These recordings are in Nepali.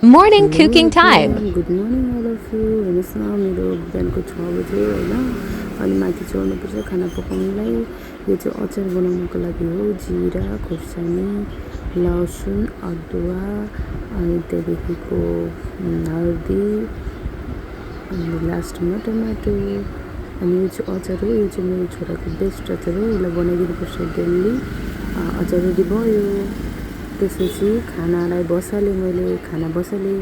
Morning hello cooking time. Everyone, good morning all of you. हेर्नुहोस् न, मेरो बिहानको 6 बजे होइन, अनि माथि चढ्नुपर्छ खाना पकाउनुलाई। यो चाहिँ अचार बनाउनको लागि हो। जिरा, खोर्सानी, लसुन, अदुवा, अनि त्यहाँदेखिको हर्दी, अनि लास्टमा टमाटो। अनि यो चाहिँ अचार हो। यो चाहिँ मेरो छोराको बेस्ट अचार हो। यसलाई बनाइदिनुपर्छ डेली। अचार रेडी भयो। त्यसपछि खानालाई बसालेँ, मैले खाना बसालेँ।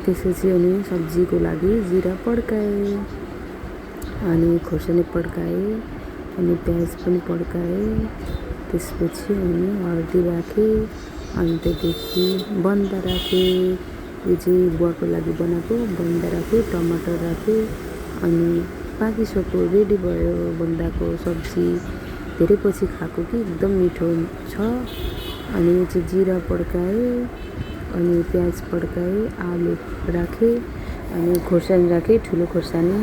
त्यसपछि अनि सब्जीको लागि जिरा पड्काएँ, अनि खोर्सानी पड्काएँ, अनि प्याज पनि पड्काएँ। त्यसपछि अनि हर्दी राखेँ, अनि त्यहाँदेखि बन्दा राखेँ। यो चाहिँ बुवाको लागि बनाएको बन्दा राखेँ, टमाटर राखेँ, अनि पाकिसक्यो, रेडी भयो बन्दाको सब्जी। धेरै पछि खाएको कि एकदम मिठो छ। अनि यो चाहिँ जिरा पड्काएँ, अनि प्याज पड्काएँ, आलु राखेँ, अनि खोर्सानी राखेँ, ठुलो खोर्सानी।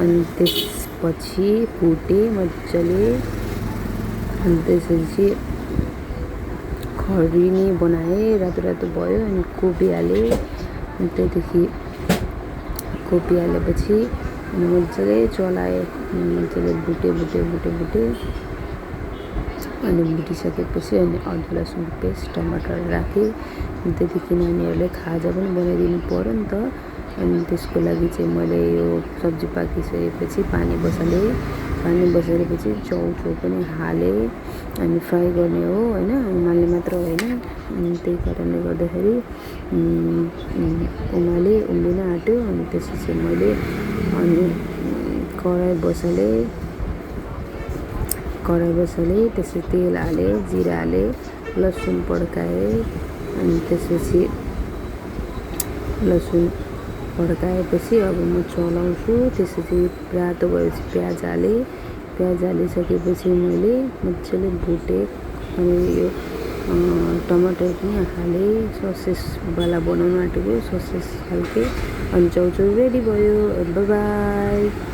अनि त्यसपछि भुटेँ मजाले। अनि त्यसपछि खरिनी बनाएँ, रातो रातो भयो। अनि कोपी हालेँ, अनि त्यहाँदेखि कोपी हालेपछि अनि मजाले चलाएँ, मजाले भुटेँ। अनि भुटिसकेपछि अनि अदुवा लसुनको पेस्ट, टमाटर राखेँ। अनि त्यहाँदेखि नानीहरूले खाजा पनि बनाइदिनु पऱ्यो नि त। अनि त्यसको लागि चाहिँ मैले यो सब्जी पाकिसकेपछि पानी बसालेँ। पानी बसालेपछि चाउचाउ पनि हालेँ। अनि फ्राई गर्ने हो होइन, उमाल्ने मात्र होइन। अनि त्यही कारणले गर्दाखेरि उम्लिन आँट्यो। अनि त्यसपछि मैले अनि कराई बसालेँ। त्यसपछि तेल हालेँ, जिरा हालेँ, लसुन पड्काएँ। अनि त्यसपछि लसुन पड्काएपछि अब म चलाउँछु। त्यसपछि रातो भएपछि प्याज हालेँ। प्याज हालिसकेपछि मैले मजाले भुटेँ। अनि यो टमाटर पनि हालेँ। ससेसवाला बनाउनु आँटेको, ससेस खालके। अनि चाउचाउ रेडी भयो। By by.